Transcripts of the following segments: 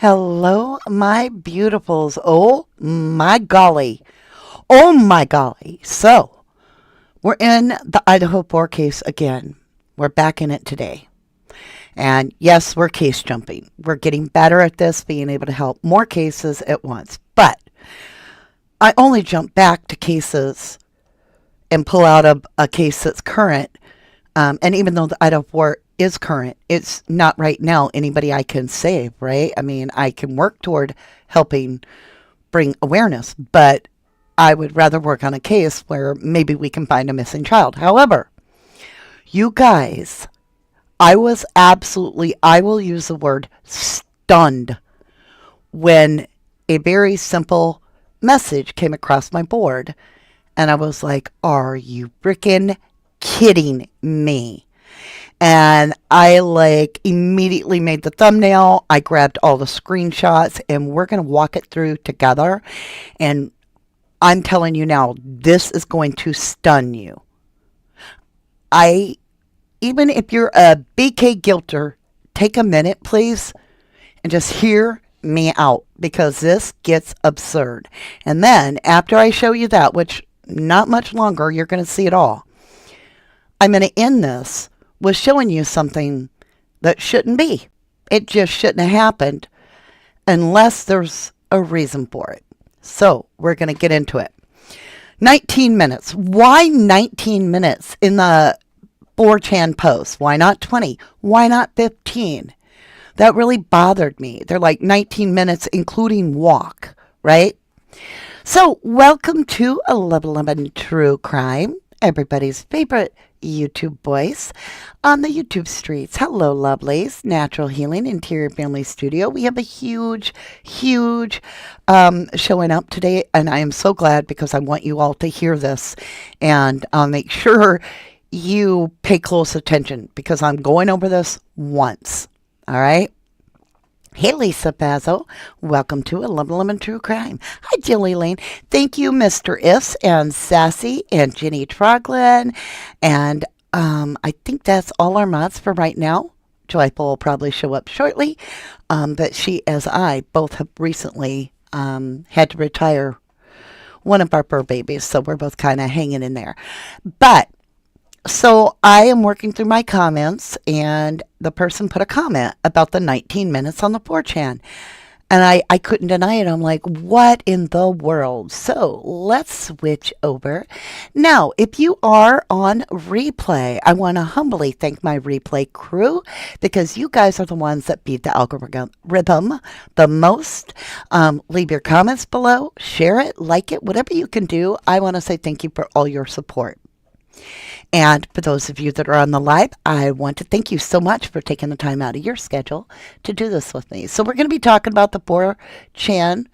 Hello, my beautifuls. Oh my golly. Oh my golly. So, we're in the Idaho 4 case again. We're back in it today. And yes, we're case jumping. We're getting better at this, being able to help more cases at once. But I only jump back to cases and pull out a case that's current. And even though the Idaho 4 is current, it's not right now anybody I can save, right? I mean, I can work toward helping bring awareness, but I would rather work on a case where maybe we can find a missing child. However, you guys, I will use the word stunned when a very simple message came across my board. And I was like, are you freaking kidding me? And I like immediately made the thumbnail. I grabbed all the screenshots and we're going to walk it through together. And I'm telling you now, this is going to stun you. Even if you're a BK guilter, take a minute, please, and just hear me out because this gets absurd. And then after I show you that, which not much longer, you're going to see it all. I'm going to end this with showing you something that shouldn't be. It just shouldn't have happened unless there's a reason for it. So we're going to get into it. 19 minutes. Why 19 minutes in the 4chan post? Why not 20? Why not 15? That really bothered me. They're like 19 minutes, including walk, right? So welcome to 11 True Crime, everybody's favorite YouTube voice on the YouTube streets. Hello, lovelies. Natural Healing Interior Family Studio. We have a huge showing up today, and I am so glad because I want you all to hear this, and I'll make sure you pay close attention because I'm going over this once. All right? Hey, Lisa Pazzo. Welcome to 11 True Crime. Hi, Jilly Lane. Thank you, Mr. Ifs and Sassy and Jenny Troglin. And I think that's all our mods for right now. Joyful will probably show up shortly. But she, as I, both have recently had to retire one of our fur babies. So we're both kind of hanging in there. But so I am working through my comments, and the person put a comment about the 19 minutes on the 4chan. And I couldn't deny it. I'm like, what in the world? So let's switch over. Now, if you are on replay, I want to humbly thank my replay crew because you guys are the ones that beat the algorithm the most. Leave your comments below, share it, like it, whatever you can do. I want to say thank you for all your support. And for those of you that are on the live, I want to thank you so much for taking the time out of your schedule to do this with me. So we're going to be talking about the 4chan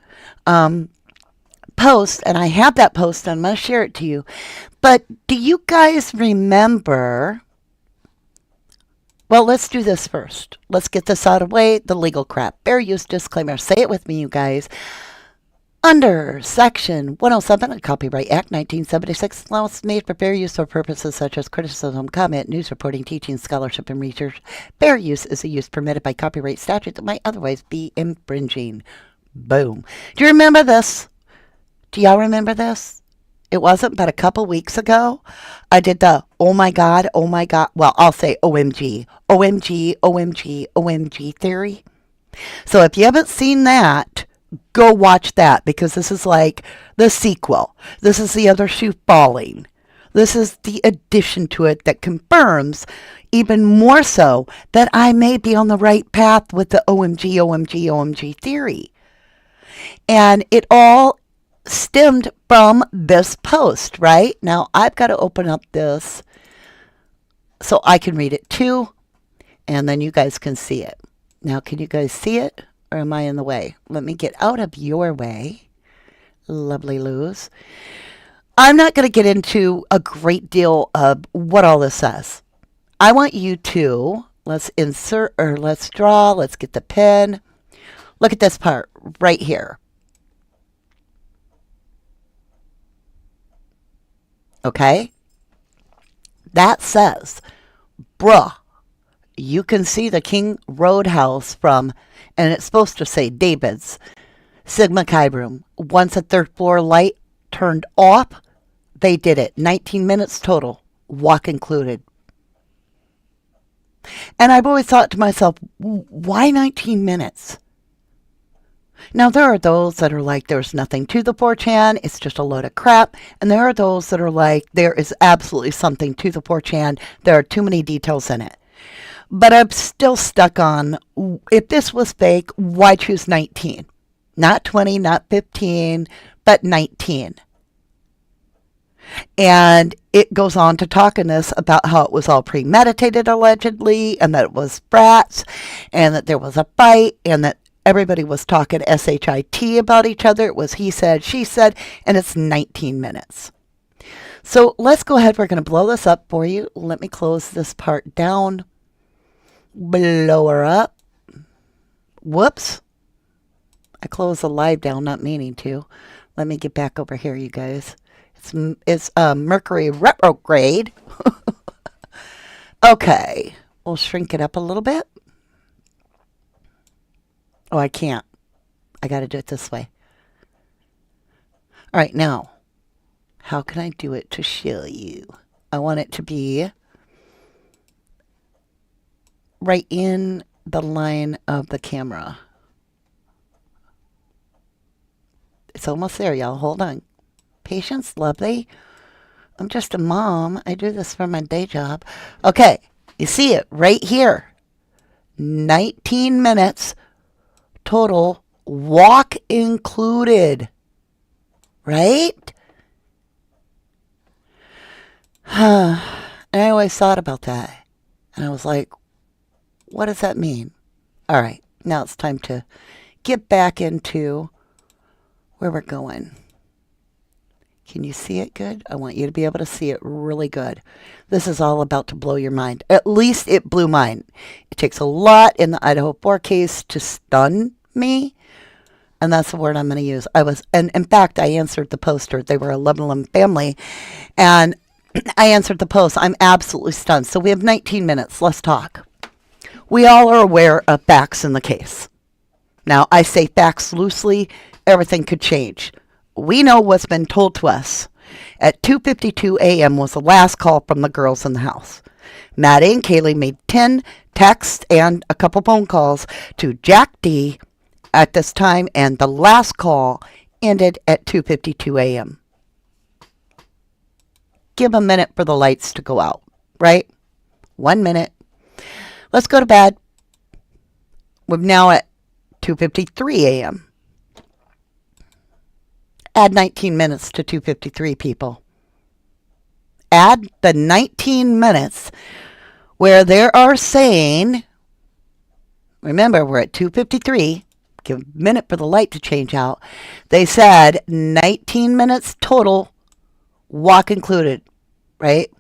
post, and I have that post, and I'm going to share it to you. But do you guys remember? Well, let's do this first. Let's get this out of the way, the legal crap. Fair use disclaimer. Say it with me, you guys. Under Section 107 of the Copyright Act 1976, allowance made for fair use for purposes such as criticism, comment, news reporting, teaching, scholarship, and research. Fair use is a use permitted by copyright statute that might otherwise be infringing. Boom. Do you remember this? Do y'all remember this? It wasn't but a couple weeks ago. I did the oh my God. Well, I'll say OMG theory. So if you haven't seen that, go watch that because this is like the sequel. This is the other shoe falling. This is the addition to it that confirms even more so that I may be on the right path with the OMG theory. And it all stemmed from this post, right? Now I've got to open up this so I can read it too, and then you guys can see it. Now, can you guys see it? Or am I in the way? Let me get out of your way. Lovely Luz. I'm not going to get into a great deal of what all this says. I want you to, let's insert or let's draw. Let's get the pen. Look at this part right here. Okay? That says, bruh, you can see the King Roadhouse from, and it's supposed to say David's Sigma Chi room. Once a third floor light turned off, they did it. 19 minutes total, walk included. And I've always thought to myself, why 19 minutes? Now, there are those that are like, there's nothing to the 4chan, it's just a load of crap. And there are those that are like, there is absolutely something to the 4chan, there are too many details in it. But I'm still stuck on, if this was fake, why choose 19? Not 20, not 15, but 19. And it goes on to talk in this about how it was all premeditated, allegedly, and that it was frats, and that there was a fight, and that everybody was talking SHIT about each other. It was he said, she said, and it's 19 minutes. So let's go ahead. We're going to blow this up for you. Let me close this part down. Blow her up. Whoops. I closed the live down, not meaning to. Let me get back over here, you guys. It's Mercury retrograde. Okay. We'll shrink it up a little bit. Oh, I can't. I got to do it this way. All right, now, how can I do it to show you? I want it to be right in the line of the camera. It's almost there, y'all. Hold on. Patience, lovely. I'm just a mom. I do this for my day job. Okay, you see it right here. 19 minutes total, walk included. Right? And I always thought about that. And I was like, what does that mean? All right, now it's time to get back into where we're going. Can you see it good? I want you to be able to see it really good. This is all about to blow your mind. At least it blew mine. It takes a lot in the Idaho 4 case to stun me. And that's the word I'm going to use. And in fact, I answered the poster. They were a Lebanon family. And I answered the post. I'm absolutely stunned. So we have 19 minutes. Let's talk. We all are aware of facts in the case. Now, I say facts loosely. Everything could change. We know what's been told to us. At 2:52 a.m. was the last call from the girls in the house. Maddie and Kaylee made 10 texts and a couple phone calls to Jack D at this time, and the last call ended at 2:52 a.m. Give a minute for the lights to go out, right? 1 minute. Let's go to bed. We're now at 2:53 a.m. Add 19 minutes to 2:53, people. Add the 19 minutes where they are saying, remember, we're at 2:53. Give a minute for the light to change out. They said 19 minutes total, walk included, right?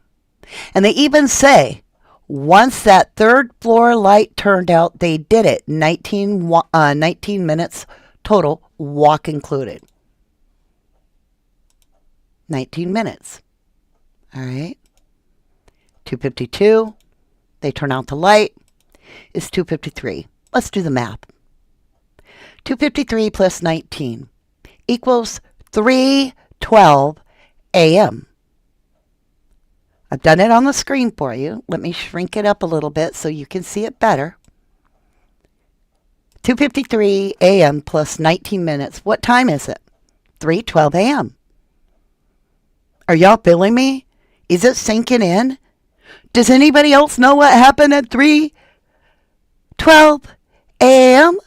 And they even say, once that third floor light turned out, they did it. 19 minutes total, walk included. 19 minutes. All right. 2:52. They turn out the light. It's 2:53. Let's do the math. 2:53 plus 19 equals 3:12 a.m. I've done it on the screen for you. Let me shrink it up a little bit so you can see it better. 2:53 a.m. plus 19 minutes. What time is it? 3:12 a.m. Are y'all feeling me? Is it sinking in? Does anybody else know what happened at 3:12 a.m.?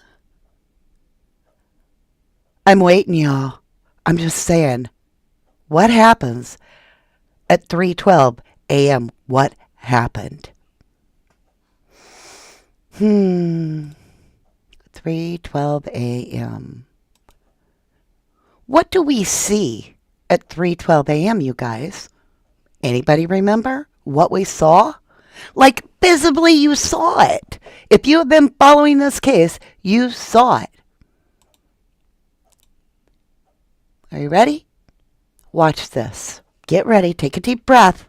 I'm waiting, y'all. I'm just saying, what happens at 3:12 a.m.? What happened? 3:12 a.m. What do we see at 3:12 a.m., you guys? Anybody remember what we saw? Like, visibly, you saw it. If you have been following this case, you saw it. Are you ready? Watch this. Get ready. Take a deep breath.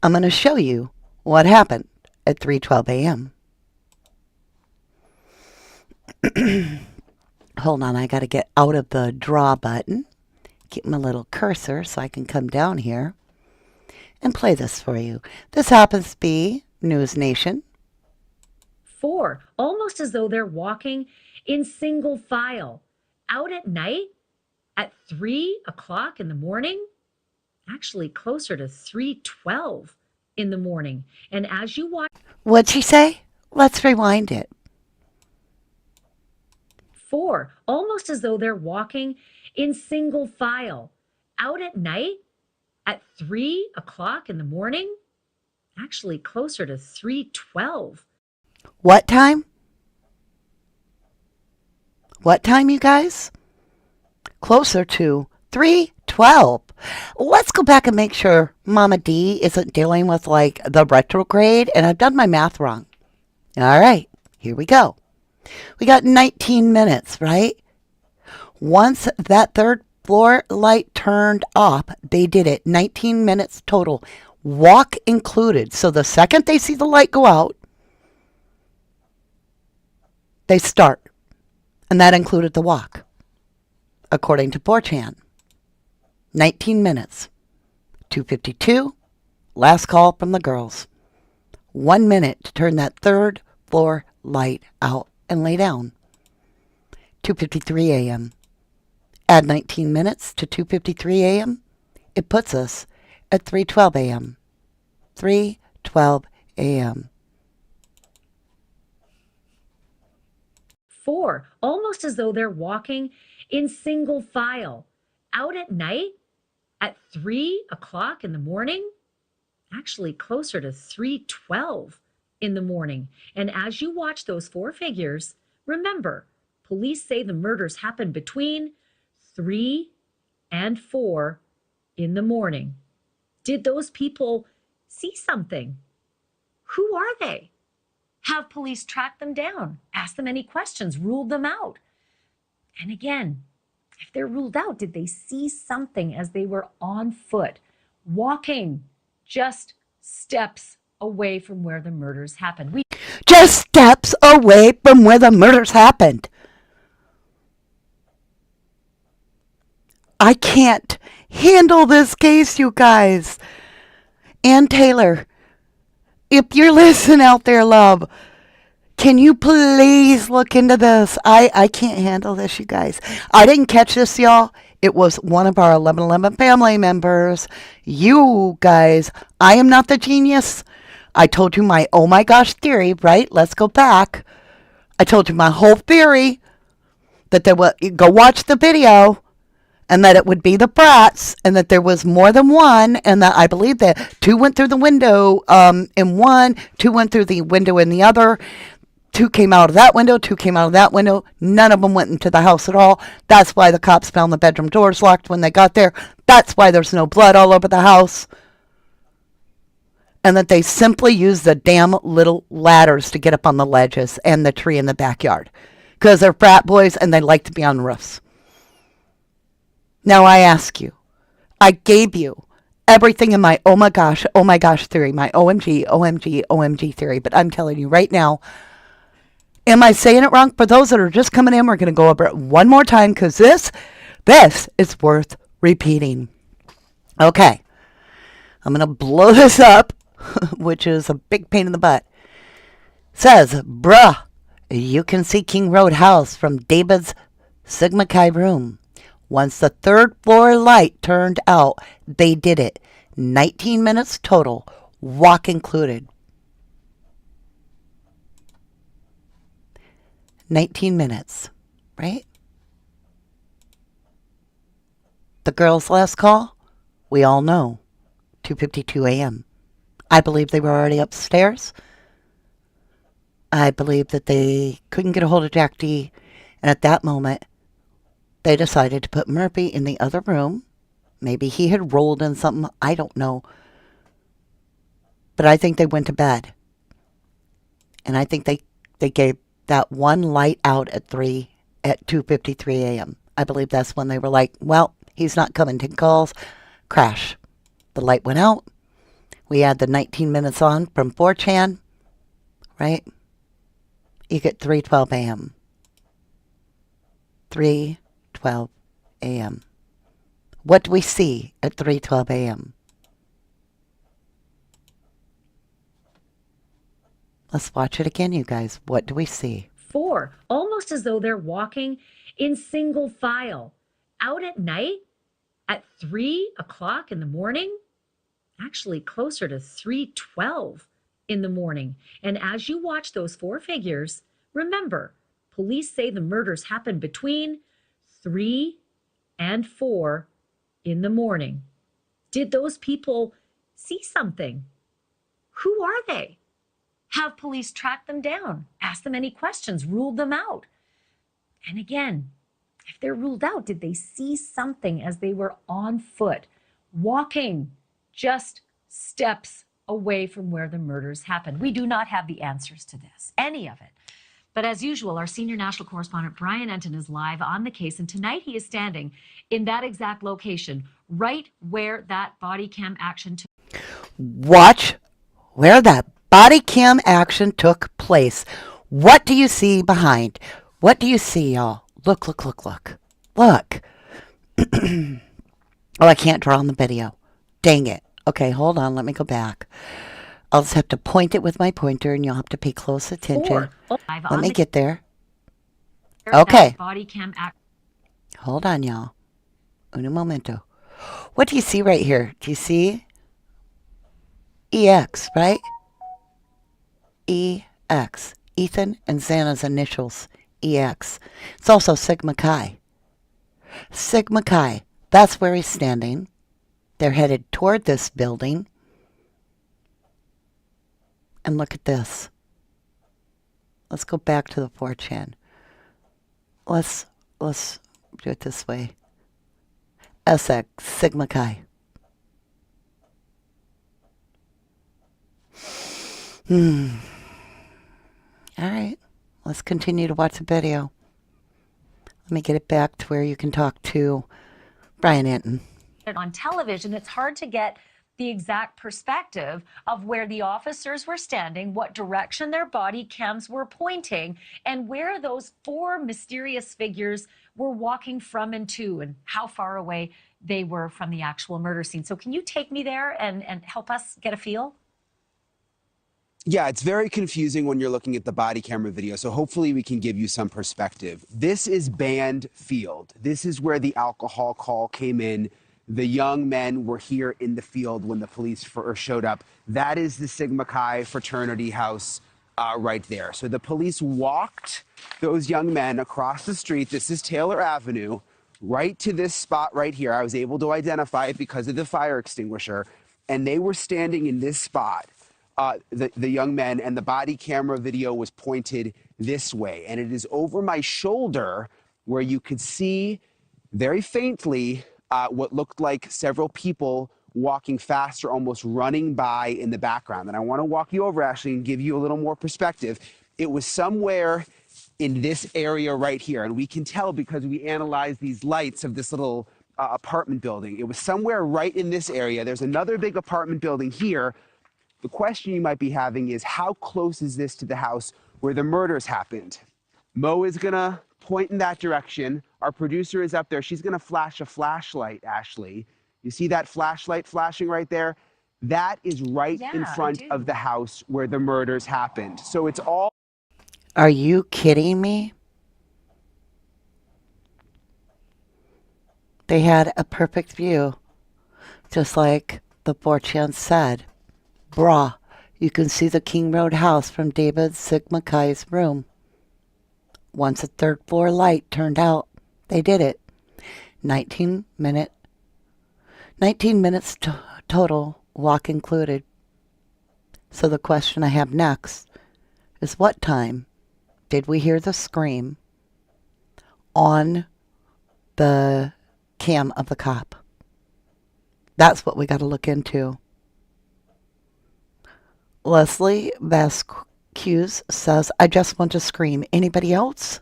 I'm going to show you what happened at 3:12 a.m. Hold on, I got to get out of the draw button, get my little cursor so I can come down here and play this for you. This happens to be News Nation. 4, almost as though they're walking in single file out at night at 3 o'clock in the morning, actually closer to 3:12 in the morning. And as you watch, What'd she say? Let's rewind it. 4, almost as though they're walking in single file out at night at 3 o'clock in the morning, actually closer to 3:12. What time? What time, you guys? Closer to 3:12. Let's go back and make sure Mama D isn't dealing with like the retrograde and I've done my math wrong. All right, here we go. We got 19 minutes, right? Once that third floor light turned off, they did it. 19 minutes total, walk included. So the second they see the light go out, they start. And that included the walk, according to 4chan. 19 minutes. 2:52, last call from the girls. 1 minute to turn that third floor light out and lay down. 2:53 a.m. Add 19 minutes to 2:53 a.m. It puts us at 3:12 a.m. 3:12 a.m. 4, almost as though they're walking in single file out at night at 3 o'clock in the morning, actually closer to 3:12 in the morning. And as you watch those 4 figures, remember, police say the murders happened between 3 and 4 in the morning. Did those people see something? Who are they? Have police tracked them down, asked them any questions, ruled them out? And again, if they're ruled out, did they see something as they were on foot, walking just steps away from where the murders happened? Just steps away from where the murders happened. I can't handle this case, you guys. Ann Taylor, if you're listening out there, love, can you please look into this? I can't handle this, you guys. I didn't catch this, y'all. It was one of our 1111 family members. You guys, I am not the genius. I told you my oh my gosh theory, right? Let's go back. I told you my whole theory that there was, go watch the video, and that it would be the frats, and that there was more than one, and that I believe that 2 went through the window in one, 2 went through the window in the other, 2 came out of that window, 2 came out of that window. None of them went into the house at all. That's why the cops found the bedroom doors locked when they got there. That's why there's no blood all over the house. And that they simply used the damn little ladders to get up on the ledges and the tree in the backyard. Because they're frat boys and they like to be on roofs. Now I ask you, I gave you everything in my oh my gosh theory, my OMG theory. But I'm telling you right now, am I saying it wrong? For those that are just coming in, we're going to go over it one more time because this is worth repeating. Okay, I'm going to blow this up, which is a big pain in the butt. Says, bruh, you can see King Road house from David's Sigma Chi room. Once the third floor light turned out, they did it. 19 minutes total, walk included. 19 minutes, right? The girl's last call, we all know, 2:52 a.m. I believe they were already upstairs. I believe that they couldn't get a hold of Jack D. And at that moment, they decided to put Murphy in the other room. Maybe he had rolled in something. I don't know. But I think they went to bed. And I think they gave that one light out at 2:53 a.m. I believe that's when they were like, well, he's not coming. 10 calls. Crash. The light went out. We had the 19 minutes on from 4chan. right? You get 3:12 a.m. 3:12 a.m. What do we see at 3:12 a.m.? Let's watch it again, you guys. What do we see? 4, almost as though they're walking in single file out at night at 3 o'clock in the morning, actually closer to 3:12 in the morning. And as you watch those 4 figures, remember, police say the murders happened between 3 and 4 in the morning. Did those people see something? Who are they? Have police tracked them down, asked them any questions, ruled them out? And again, if they're ruled out, did they see something as they were on foot, walking just steps away from where the murders happened? We do not have the answers to this, any of it. But as usual, our senior national correspondent, Brian Enton, is live on the case. And tonight he is standing in that exact location, right where that body cam action took. Watch where that body cam action took place. What do you see behind? What do you see, y'all? Look, look, look, look. Look. Oh, I can't draw on the video. Dang it. Okay, hold on. Let me go back. I'll just have to point it with my pointer, and you'll have to pay close attention. Let me get there. Okay. Body cam act. Hold on, y'all. Un momento. What do you see right here? Do you see EX, right? EX. Ethan and Xana's initials. EX. It's also Sigma Chi. Sigma Chi. That's where he's standing. They're headed toward this building. And look at this. Let's go back to the 4chan. Let's do it this way. SX, Sigma Chi. All right. Let's continue to watch the video. Let me get it back to where you can talk to Brian Enton. On television, it's hard to get the exact perspective of where the officers were standing, what direction their body cams were pointing, and where those 4 mysterious figures were walking from and to, and how far away they were from the actual murder scene. So can you take me there and help us get a feel? Yeah, it's very confusing when you're looking at the body camera video, so hopefully we can give you some perspective. This is Band Field. This is where the alcohol call came in. The young men were here in the field when the police first showed up. That is the Sigma Chi fraternity house right there. So the police walked those young men across the street. This is Taylor Avenue, right to this spot right here. I was able to identify it because of the fire extinguisher. And they were standing in this spot, the young men, and the body camera video was pointed this way. And it is over my shoulder where you could see very faintly what looked like several people walking faster, almost running by in the background. And I want to walk you over, Ashley, and give you a little more perspective. It was somewhere in this area right here. And we can tell because we analyzed these lights of this little apartment building. It was somewhere right in this area. There's another big apartment building here. The question you might be having is, how close is this to the house where the murders happened? Mo is going to point in that direction. Our producer is up there. She's going to flash a flashlight, Ashley. You see that flashlight flashing right there? That is right in front of the house where the murders happened. So it's all... Are you kidding me? They had a perfect view, just like the 4chan said. Brah, you can see the King Road house from David Sigma Chi's room. Once a third floor light turned out, they did it. 19 minutes total, walk included. So the question I have next is, what time did we hear the scream on the cam of the cop? That's what we got to look into. Leslie Vasquez says, I just want to scream. Anybody else?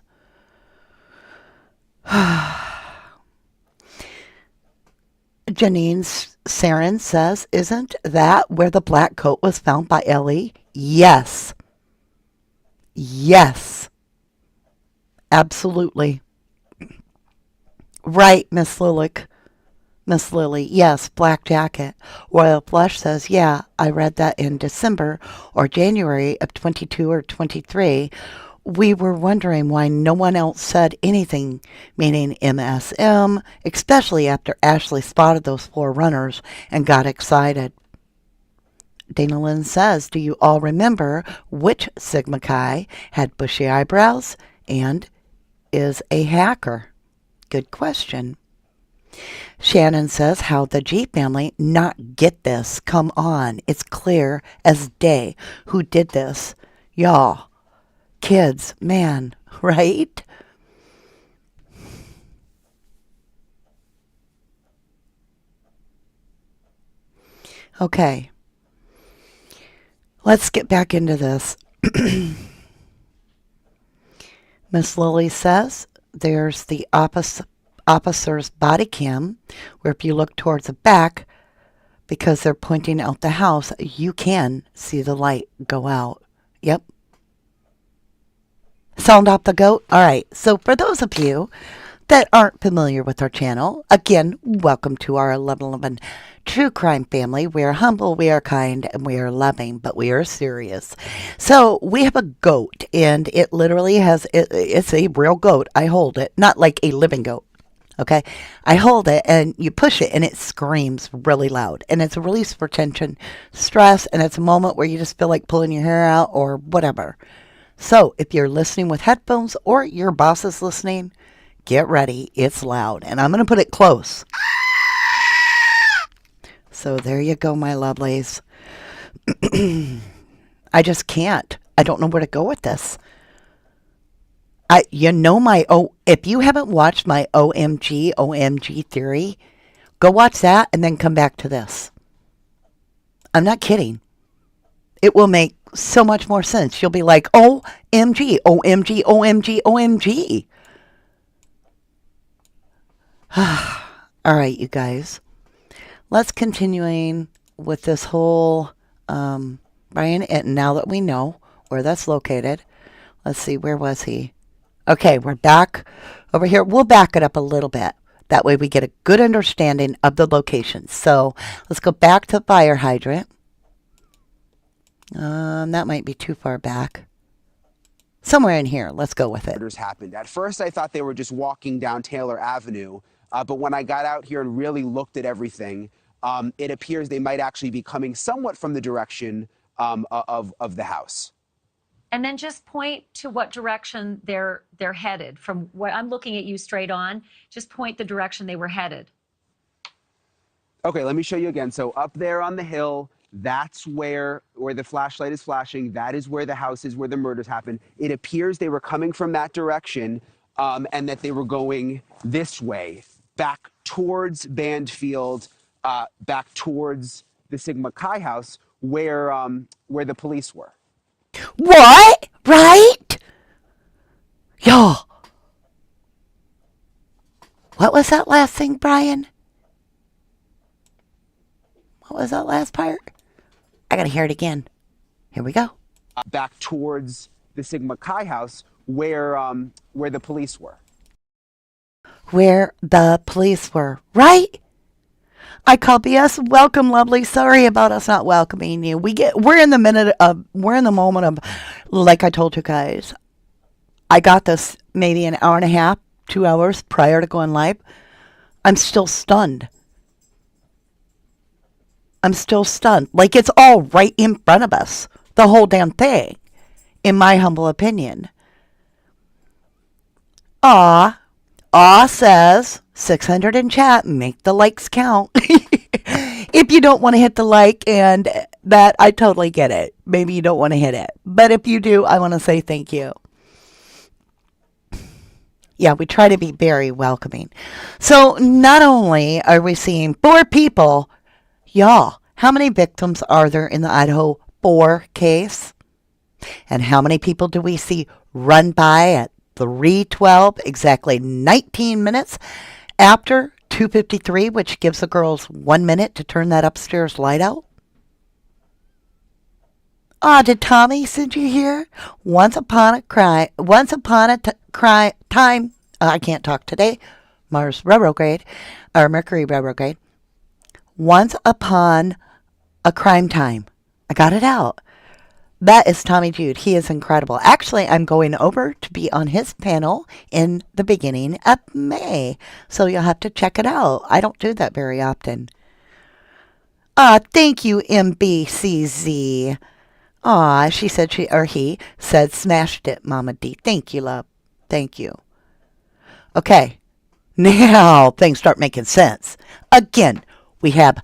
Janine Sarin says, isn't that where the black coat was found by Ellie? Yes. Yes, absolutely. Right, Miss Lilick. Miss Lily, yes, black jacket. Royal Flush says, yeah, I read that in December or January of 22 or 23. We were wondering why no one else said anything, meaning MSM, especially after Ashley spotted those four runners and got excited. Dana Lynn says, do you all remember which Sigma Chi had bushy eyebrows and is a hacker? Good question. Shannon says, how the G family not get this? Come on, it's clear as day who did this. Y'all, kids, man, right? Okay, let's get back into this. Miss Lily says, there's the officer's body cam, where if you look towards the back, because they're pointing out the house, you can see the light go out. Yep. Sound off the goat? All right. So for those of you that aren't familiar with our channel, again, welcome to our 1111 True Crime family. We are humble, we are kind, and we are loving, but we are serious. So we have a goat, and it literally it's a real goat. I hold it, not like a living goat. Okay, I hold it and you push it and it screams really loud. And it's a release for tension, stress, and it's a moment where you just feel like pulling your hair out or whatever. So if you're listening with headphones or your boss is listening, get ready. It's loud. And I'm going to put it close. So there you go, my lovelies. I just can't. I don't know where to go with this. If you haven't watched my OMG theory, go watch that and then come back to this. I'm not kidding. It will make so much more sense. You'll be like, OMG, OMG, OMG, OMG. All right, you guys. Let's continuing with this whole Brian Itten. Now that we know where that's located, let's see, where was he? Okay, we're back over here. We'll back it up a little bit. That way we get a good understanding of the location. So let's go back to the fire hydrant. That might be too far back. Somewhere in here. Let's go with it. Murders happened. At first, I thought they were just walking down Taylor Avenue, but when I got out here and really looked at everything, it appears they might actually be coming somewhat from the direction of the house. And then just point to what direction they're headed. From what I'm looking at you straight on, just point the direction they were headed. Okay, let me show you again. So up there on the hill, that's where the flashlight is flashing. That is where the house is, where the murders happened. It appears they were coming from that direction, and that they were going this way, back towards Bandfield, back towards the Sigma Chi house, where the police were. What? Right? Yo. What was that last thing, Brian? What was that last part? I gotta hear it again. Here we go. Back towards the Sigma Chi house, where the police were. Where the police were. Right? I call BS. Welcome, lovely. Sorry about us not welcoming you. We're in the moment of, like I told you guys, I got this maybe an hour and a half, 2 hours prior to going live. I'm still stunned. Like it's all right in front of us. The whole damn thing, in my humble opinion. Aw says 600 in chat. Make the likes count. If you don't want to hit the like, and that, I totally get it. Maybe you don't want to hit it. But if you do, I want to say thank you. Yeah, we try to be very welcoming. So not only are we seeing 4 people, y'all, how many victims are there in the Idaho 4 case? And how many people do we see run by at 3:12, exactly 19 minutes after 2:53, which gives the girls 1 minute to turn that upstairs light out? Ah, did Tommy send you here? Once upon a time, I can't talk today. Mars retrograde, or Mercury retrograde. Once upon a crime time. I got it out. That is Tommy Jude. He is incredible. Actually, I'm going over to be on his panel in the beginning of May. So you'll have to check it out. I don't do that very often. Ah, thank you, MBCZ. Ah, she said he said smashed it, Mama D. Thank you, love. Thank you. Okay. Now things start making sense. Again, we have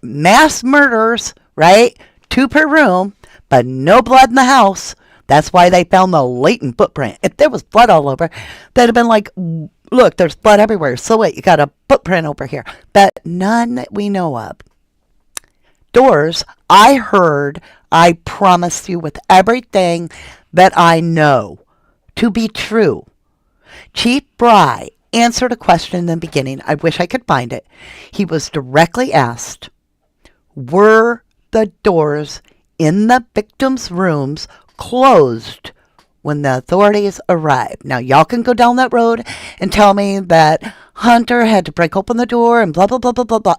mass murders, right? Two per room, but no blood in the house. That's why they found the latent footprint. If there was blood all over, they'd have been like, look, there's blood everywhere. So what? You got a footprint over here. But none that we know of. Doors, I promise you with everything that I know to be true. Chief Bry answered a question in the beginning. I wish I could find it. He was directly asked, were the doors in the victims' rooms closed when the authorities arrived? Now, y'all can go down that road and tell me that Hunter had to break open the door and blah, blah, blah, blah, blah, blah.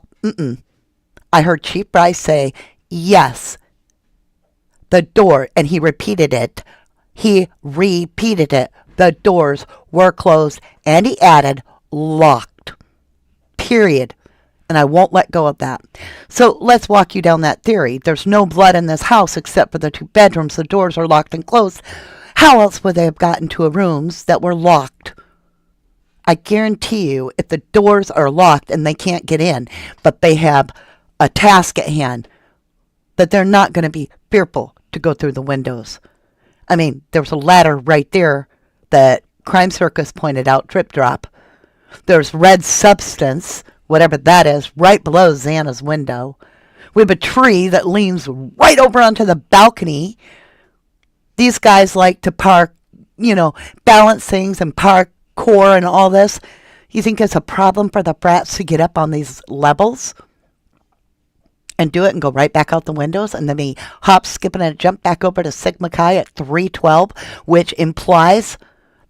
I heard Chief Bry say, yes, the door, and he repeated it. He repeated it. The doors were closed, and he added, locked. Period. And I won't let go of that. So let's walk you down that theory. There's no blood in this house except for the two bedrooms. The doors are locked and closed. How else would they have gotten to rooms that were locked? I guarantee you, if the doors are locked and they can't get in, but they have a task at hand, that they're not going to be fearful to go through the windows. I mean, there's a ladder right there that Crime Circus pointed out, drip drop. There's red substance, whatever that is, right below Xana's window. We have a tree that leans right over onto the balcony. These guys like to park, balance things and parkour and all this. You think it's a problem for the frats to get up on these levels and do it and go right back out the windows and then be hop, skipping, and jump back over to Sigma Chi at 3:12, which implies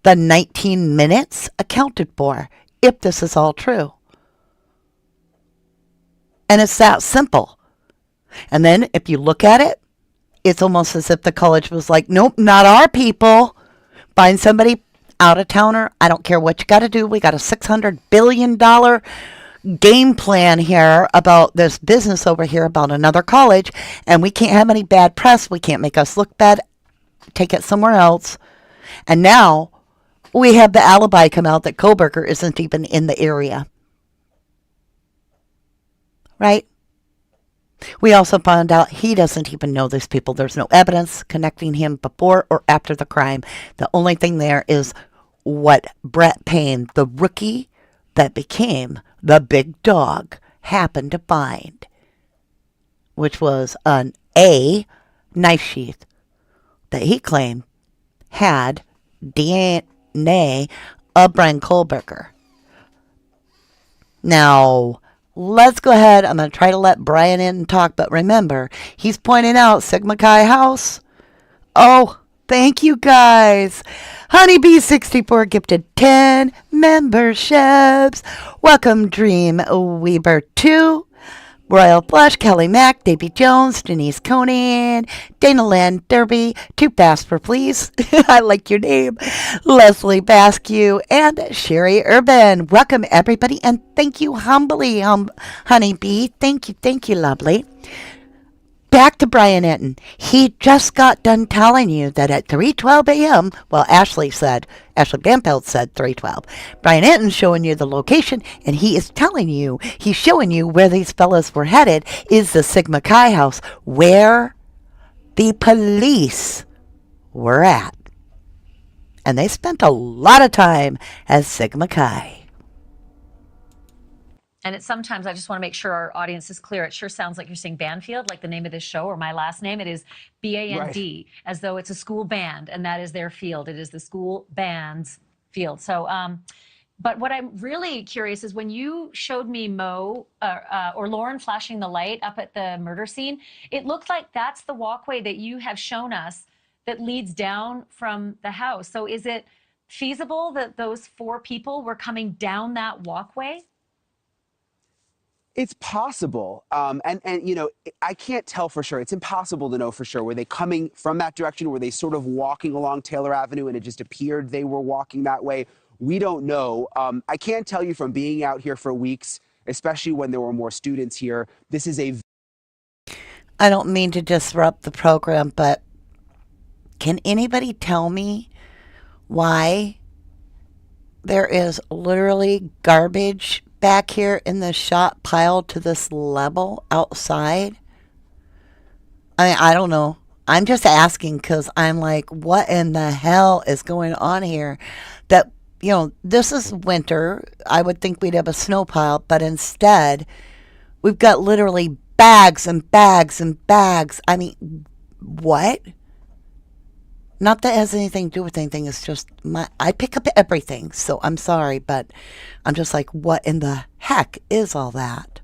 the 19 minutes accounted for, if this is all true. And it's that simple. And then if you look at it, it's almost as if the college was like, nope, not our people. Find somebody out of towner. I don't care what you got to do. We got a $600 billion game plan here about this business over here about another college, and we can't have any bad press. We can't make us look bad. Take it somewhere else. And now we have the alibi come out that Koberger isn't even in the area. Right? We also found out he doesn't even know these people. There's no evidence connecting him before or after the crime. The only thing there is what Brett Payne, the rookie that became the big dog, happened to find, which was an A knife sheath that he claimed had DNA of Brian Kohlberger. Now, let's go ahead. I'm going to try to let Brian in and talk, but remember, he's pointing out Sigma Chi House. Oh, thank you guys. Honeybee64 gifted 10 memberships. Welcome Dream Weaver 2, Royal Flush, Kelly Mack, Davy Jones, Denise Conan, Dana Land Derby, Too Fast for Please, I like your name, Leslie Basque, and Sherry Urban. Welcome everybody, and thank you humbly, Honeybee. Thank you, lovely. Back to Brian Enton. He just got done telling you that at 3:12 a.m., well, Ashley Bampelt said 3:12. Brian Enton's showing you the location, and he's showing you where these fellas were headed is the Sigma Chi house, where the police were at. And they spent a lot of time at Sigma Chi. And it's sometimes I just want to make sure our audience is clear. It sure sounds like you're saying Bandfield, like the name of this show or my last name. It is BAND, as though it's a school band, and that is their field. It is the school band's field. So But what I'm really curious is when you showed me Mo or Lauren flashing the light up at the murder scene, it looked like that's the walkway that you have shown us that leads down from the house. So is it feasible that those 4 people were coming down that walkway? It's possible. And you know, I can't tell for sure. It's impossible to know for sure. Were they coming from that direction? Were they sort of walking along Taylor Avenue and it just appeared they were walking that way? We don't know. I can tell you from being out here for weeks, especially when there were more students here, this is a I don't mean to disrupt the program, but can anybody tell me why there is literally garbage back here in the shop piled to this level outside? I don't know. I'm just asking because I'm like, what in the hell is going on here? That, this is winter. I would think we'd have a snow pile, but instead, we've got literally bags and bags and bags. I mean, what? Not that it has anything to do with anything. It's just I pick up everything. So I'm sorry, but I'm just like, what in the heck is all that?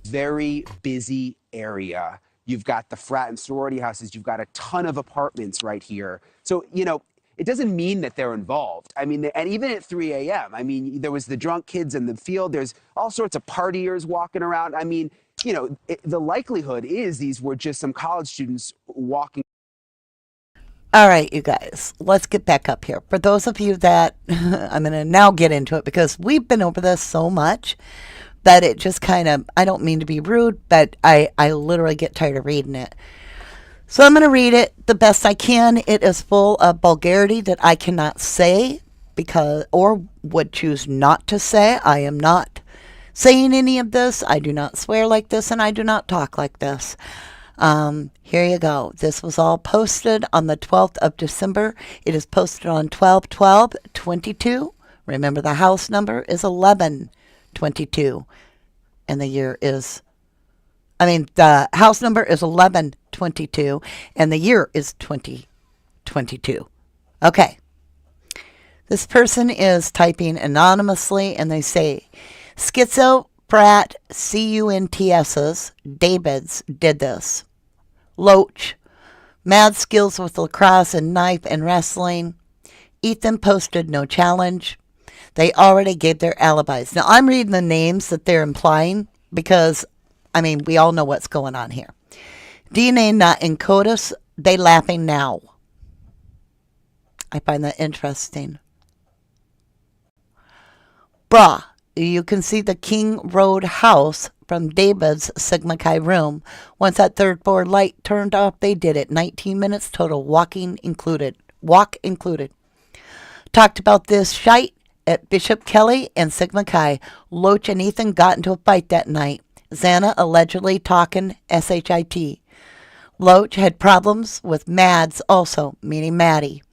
very busy area. You've got the frat and sorority houses. You've got a ton of apartments right here. So, you know, it doesn't mean that they're involved. I mean, and even at 3 a.m., I mean, there was the drunk kids in the field. There's all sorts of partiers walking around. I mean, you know, the likelihood is these were just some college students walking. All right, you guys, let's get back up here. For those of you that I'm going to now get into it because we've been over this so much that it just kind of, I don't mean to be rude, but I literally get tired of reading it. So I'm going to read it the best I can. It is full of vulgarity that I cannot say because, or would choose not to say. I am not saying any of this. I do not swear like this and I do not talk like this. Here you go. This was all posted on the 12th of December. It is posted on 12/12/22. Remember the house number is 1122 and the year is, the house number is 1122 and the year is 2022. Okay. This person is typing anonymously and they say, Schizo frat CUNTS's Davids did this. Loach, mad skills with lacrosse and knife and wrestling. Ethan posted no challenge. They already gave their alibis. Now I'm reading the names that they're implying because, we all know what's going on here. DNA not in CODIS. They laughing now. I find that interesting. Bruh. You can see the King Road house from David's Sigma Chi room. Once that third floor light turned off, they did it. 19 minutes total, walk included. Talked about this shite at Bishop Kelly and Sigma Chi. Loach and Ethan got into a fight that night. Xana allegedly talking SHIT. Loach had problems with Mads also, meaning Maddie.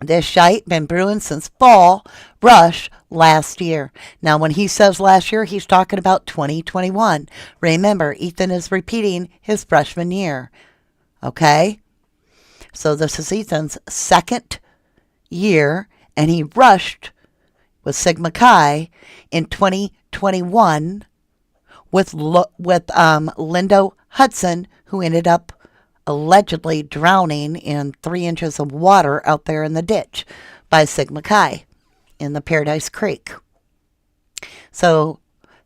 This shite been brewing since fall rush last year. Now, when he says last year, he's talking about 2021. Remember, Ethan is repeating his freshman year. Okay? So this is Ethan's second year, and he rushed with Sigma Chi in 2021 with Lindo Hudson, who ended up allegedly drowning in 3 inches of water out there in the ditch by Sigma Chi in the Paradise Creek. So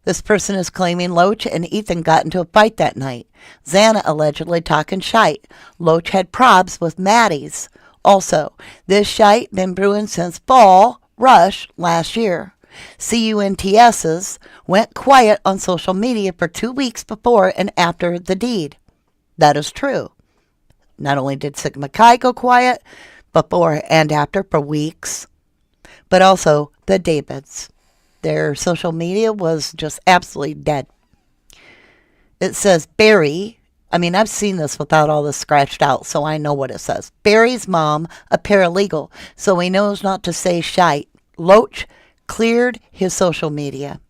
this person is claiming Loach and Ethan got into a fight that night. Xana allegedly talking shite. Loach had probs with Maddie's. Also, this shite been brewing since fall rush last year. CUNTS's went quiet on social media for 2 weeks before and after the deed. That is true. Not only did Sigma Chi go quiet before and after for weeks, but also the Davids. Their social media was just absolutely dead. It says Barry. I've seen this without all this scratched out, so I know what it says. Barry's mom, a paralegal, so he knows not to say shite. Loach cleared his social media.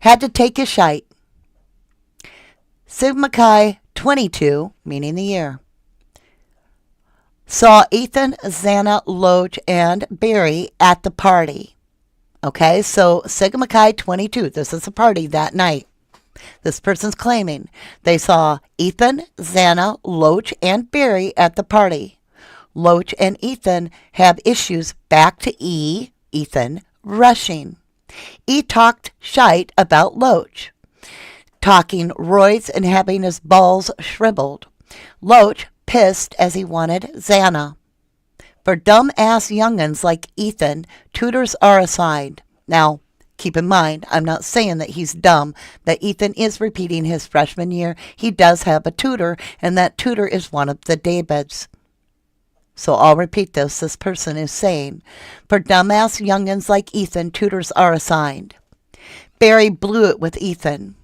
Had to take his shite. Sigma Chi 22, meaning the year, saw Ethan, Xana, Loach, and Barry at the party. Okay, so Sigma Chi 22, this is a party that night. This person's claiming they saw Ethan, Xana, Loach, and Barry at the party. Loach and Ethan have issues back to Ethan, rushing. E talked shite about Loach, talking roids and having his balls shriveled. Loach pissed as he wanted Xana. For dumb-ass young'uns like Ethan, tutors are assigned. Now, keep in mind, I'm not saying that he's dumb, that Ethan is repeating his freshman year. He does have a tutor, and that tutor is one of the Davids. So I'll repeat this. This person is saying, for dumbass young'uns like Ethan, tutors are assigned. Barry blew it with Ethan.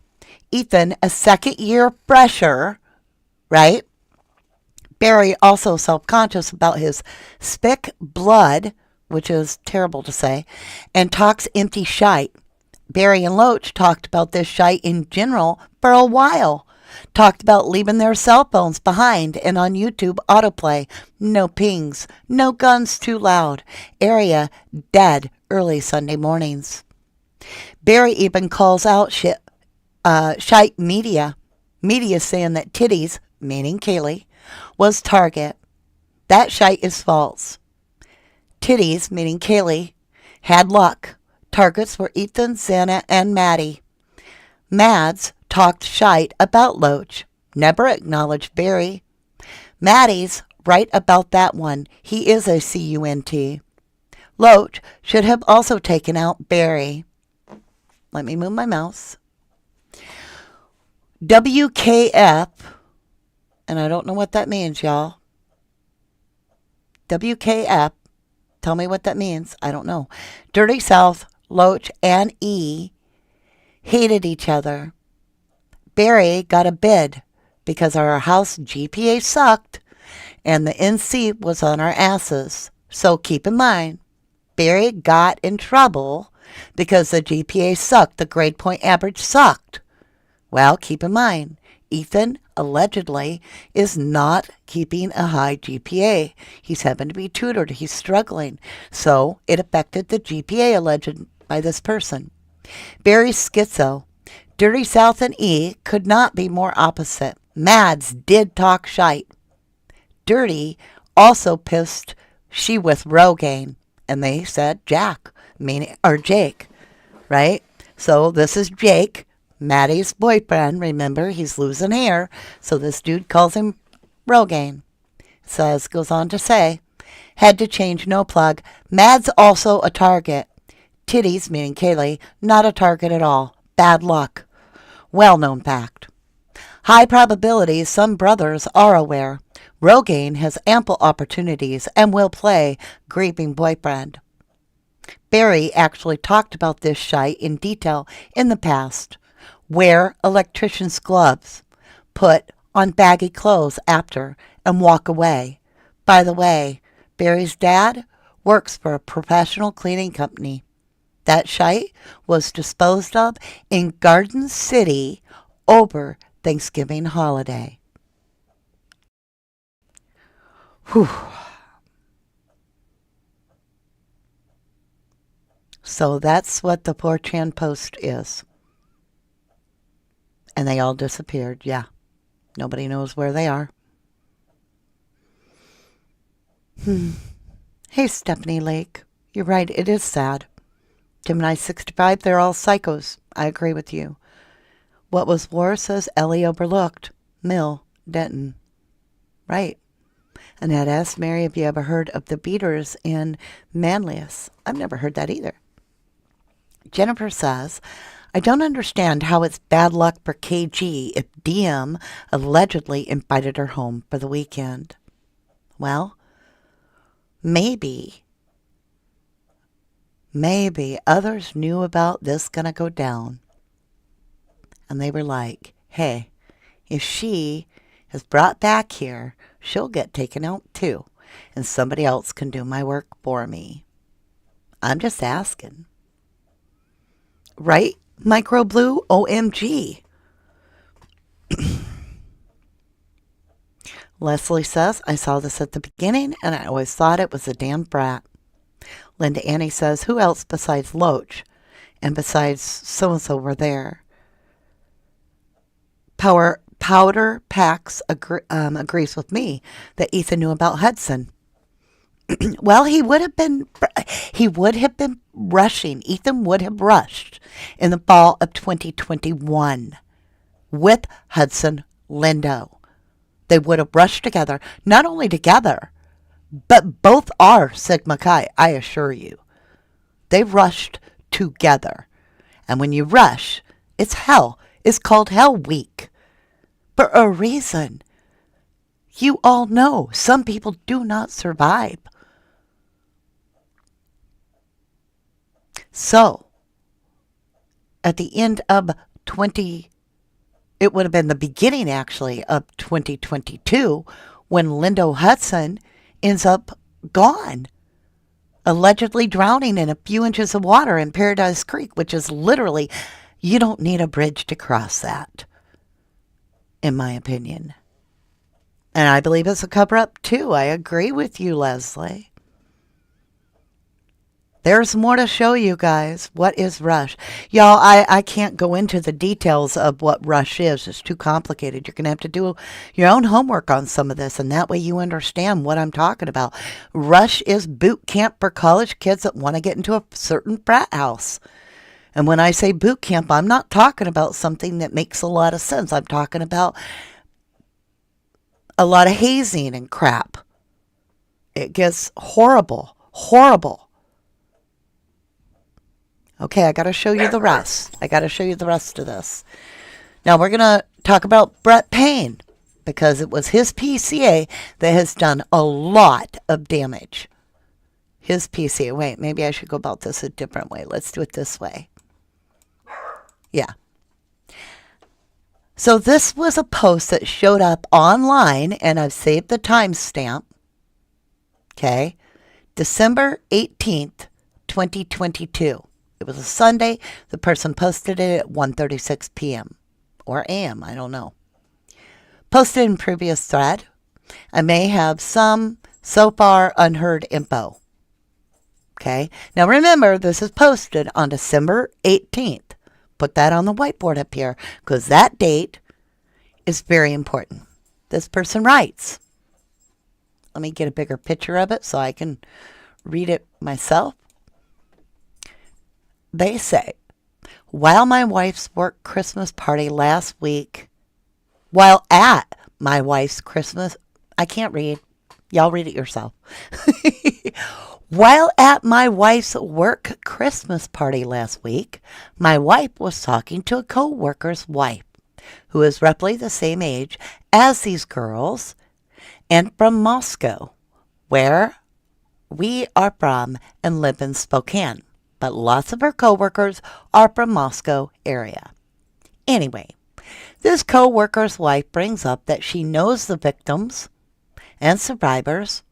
Ethan, a second-year fresher, right? Barry also self-conscious about his spick blood, which is terrible to say, and talks empty shite. Barry and Loach talked about this shite in general for a while. Talked about leaving their cell phones behind and on YouTube autoplay. No pings, no guns too loud. Area dead early Sunday mornings. Barry even calls out shite media. Media saying that titties, meaning Kaylee, was target. That shite is false. Titties, meaning Kaylee, had luck. Targets were Ethan, Xana, and Maddie. Mads talked shite about Loach. Never acknowledged Barry. Maddie's right about that one. He is a CUNT. Loach should have also taken out Barry. Let me move my mouse. WKF, and I don't know what that means, y'all. WKF, tell me what that means. I don't know. Dirty South, Loach, and E hated each other. Barry got a bid because our house GPA sucked and the NC was on our asses. So keep in mind, Barry got in trouble because the GPA sucked. The grade point average sucked. Well, keep in mind, Ethan allegedly is not keeping a high GPA. He's having to be tutored. He's struggling. So it affected the GPA alleged by this person. Barry's schizo. Dirty South and E could not be more opposite. Mads did talk shite. Dirty also pissed she with Rogaine, and they said Jack, meaning or Jake, right? So this is Jake, Maddie's boyfriend. Remember, he's losing hair, so this dude calls him Rogaine. Goes on to say, had to change, no plug. Mads also a target. Titties, meaning Kaylee, not a target at all. Bad luck. Well-known fact. High probability some brothers are aware. Rogaine has ample opportunities and will play grieving boyfriend. Barry actually talked about this shite in detail in the past. Wear electrician's gloves. Put on baggy clothes after and walk away. By the way, Barry's dad works for a professional cleaning company. That shite was disposed of in Garden City over Thanksgiving holiday. Whew. So that's what the 4chan post is. And they all disappeared, yeah. Nobody knows where they are. Hey, Stephanie Lake. You're right, it is sad. Gemini 65, they're all psychos. I agree with you. What was war, says Ellie overlooked. Mill, Denton. Right. And had asked Mary if you ever heard of the beaters in Manlius. I've never heard that either. Jennifer says, I don't understand how it's bad luck for KG if DM allegedly invited her home for the weekend. Well, maybe others knew about this gonna go down. And they were like, hey, if she is brought back here, she'll get taken out too. And somebody else can do my work for me. I'm just asking. Right, Micro Blue? OMG. Leslie says, I saw this at the beginning and I always thought it was a damn brat. Linda Annie says, who else besides Loach and besides so-and-so were there? Powder Packs agrees with me that Ethan knew about Hudson. Well, he would have been rushing. Ethan would have rushed in the fall of 2021 with Hudson Lindo. They would have rushed together, not only together, but both are Sigma Chi, I assure you. They rushed together. And when you rush, it's hell. It's called Hell Week. For a reason. You all know some people do not survive. So, at the end of it would have been the beginning actually of 2022 when Lindo Hudson ends up gone, allegedly drowning in a few inches of water in Paradise Creek, which is literally, you don't need a bridge to cross that, in my opinion. And I believe it's a cover-up too. I agree with you, Leslie. There's more to show you guys. What is Rush? Y'all, I can't go into the details of what Rush is. It's too complicated. You're going to have to do your own homework on some of this, and that way you understand what I'm talking about. Rush is boot camp for college kids that want to get into a certain frat house. And when I say boot camp, I'm not talking about something that makes a lot of sense. I'm talking about a lot of hazing and crap. It gets horrible, horrible. Okay, I got to show you the rest. I got to show you the rest of this. Now we're going to talk about Brett Payne because it was his PCA that has done a lot of damage. His PCA. Wait, maybe I should go about this a different way. Let's do it this way. Yeah. So this was a post that showed up online, and I've saved the timestamp. Okay. December 18th, 2022. It was a Sunday. The person posted it at 1:36 p.m. or a.m. I don't know. Posted in previous thread. I may have some so far unheard info. Okay. Now remember, this is posted on December 18th. Put that on the whiteboard up here because that date is very important. This person writes. Let me get a bigger picture of it so I can read it myself. They say, while my wife's work Christmas party last week, while at my wife's Christmas, I can't read. Y'all read it yourself. While at my wife's work Christmas party last week, my wife was talking to a co-worker's wife, who is roughly the same age as these girls, and from Moscow, where we are from and live in Spokane. But lots of her coworkers are from Moscow area. Anyway, this coworker's wife brings up that she knows the victims and survivors,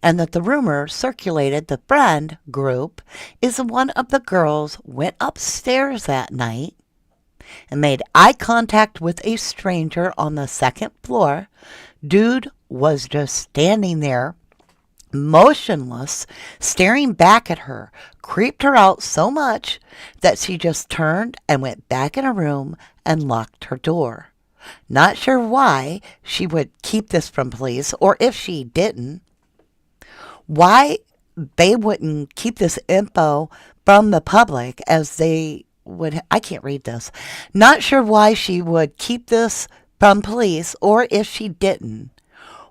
and that the rumor circulated the friend group is one of the girls went upstairs that night and made eye contact with a stranger on the second floor. Dude was just standing there motionless, staring back at her, creeped her out so much that she just turned and went back in her room and locked her door. Not sure why she would keep this from police, or if she didn't, why they wouldn't keep this info from the public as they would. I can't read this. Not sure why she would keep this from police, or if she didn't,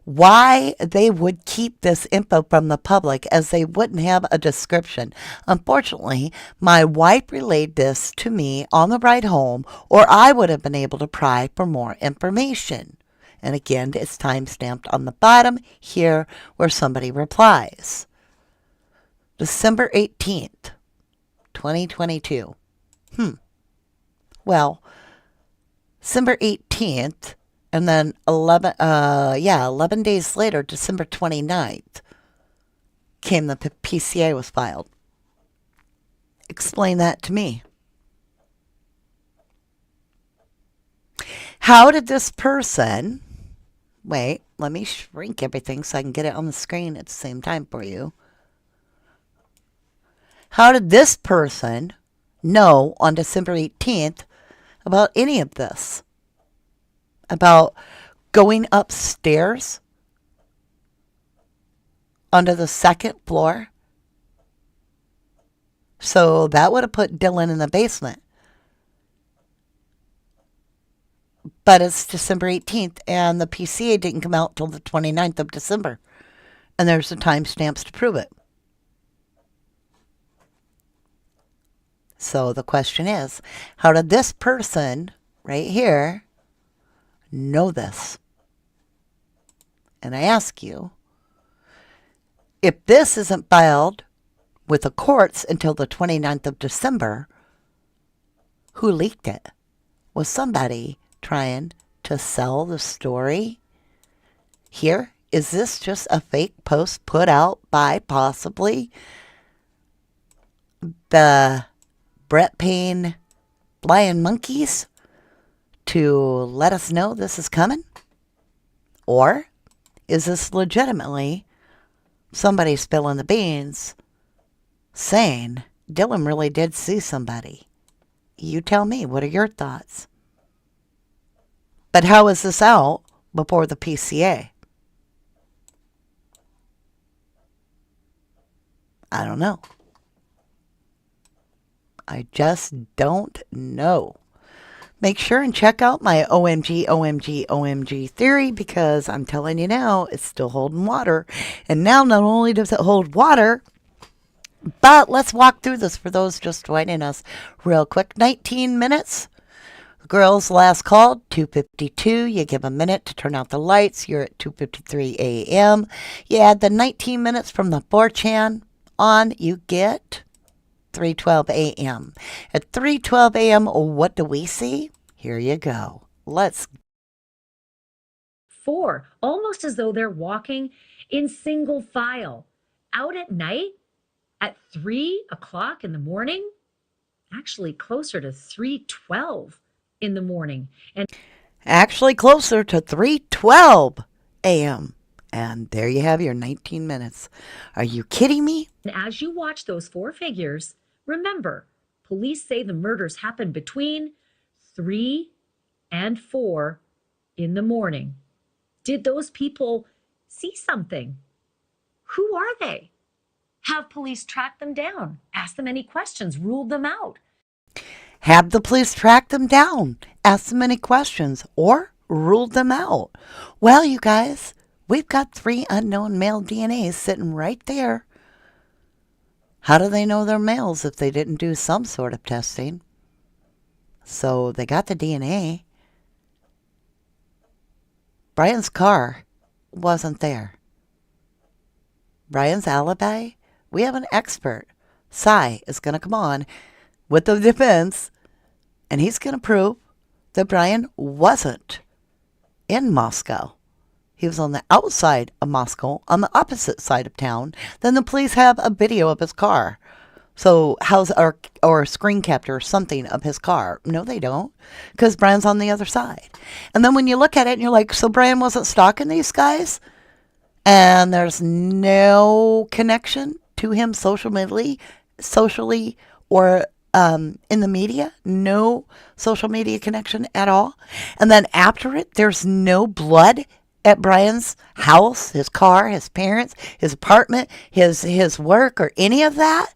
why they would keep this info from the public as they wouldn't have a description. Unfortunately, my wife relayed this to me on the ride home, or I would have been able to pry for more information. And again, it's time-stamped on the bottom here where somebody replies. December 18th, 2022. Well, December 18th, and then 11 days later, December 29th, came the PCA was filed. Explain that to me. How did this person, wait, let me shrink everything so I can get it on the screen at the same time for you. How did this person know on December 18th about any of this? About going upstairs onto the second floor? So that would have put Dylan in the basement. But it's December 18th, and the PCA didn't come out till the 29th of December. And there's the timestamps to prove it. So the question is, how did this person right here know this? And I ask you, if this isn't filed with the courts until the 29th of December, who leaked it? Was somebody trying to sell the story here? Is this just a fake post put out by possibly the Brett Payne Flying Monkeys to let us know this is coming? Or is this legitimately somebody spilling the beans saying Dylan really did see somebody? You tell me, what are your thoughts? But how is this out before the PCA? I don't know. I just don't know. Make sure and check out my OMG theory, because I'm telling you now, it's still holding water. And now not only does it hold water, but let's walk through this for those just joining us real quick. 19 minutes. Girls last called, 2:52. You give a minute to turn out the lights. You're at 2:53 a.m. You add the 19 minutes from the 4chan on, you get 3:12 a.m. At 3:12 a.m., what do we see? Here you go. Let's. 4, almost as though they're walking in single file out at night at 3 o'clock in the morning, actually closer to 3:12 in the morning. And Actually closer to 3:12 a.m. And there you have your 19 minutes. Are you kidding me? as you watch those 4 figures, remember, police say the murders happened between 3 and 4 in the morning. Did those people see something? Who are they? Have police tracked them down? Asked them any questions? Ruled them out? Have the police track them down, ask them any questions, or ruled them out? Well, you guys, we've got 3 unknown male DNAs sitting right there. How do they know they're males if they didn't do some sort of testing? So they got the DNA. Brian's car wasn't there. Brian's alibi? We have an expert. Cy is going to come on with the defense, and he's going to prove that Brian wasn't in Moscow. He was on the outside of Moscow, on the opposite side of town. Then the police have a video of his car. So how's or a screen capture or something of his car? No, they don't, because Brian's on the other side. And then when you look at it and you're like, so Brian wasn't stalking these guys? And there's no connection to him socially or in the media, no social media connection at all. And then after it, there's no blood at Brian's house, his car, his parents, his apartment, his work, or any of that.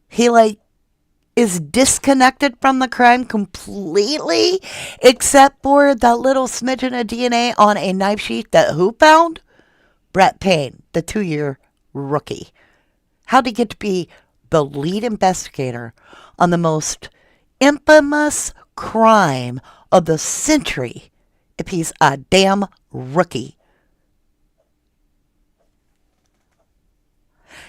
He is disconnected from the crime completely, except for the little smidgen of DNA on a knife sheath that who found? Brett Payne, the 2-year rookie. How'd he get to be the lead investigator on the most infamous crime of the century if he's a damn rookie?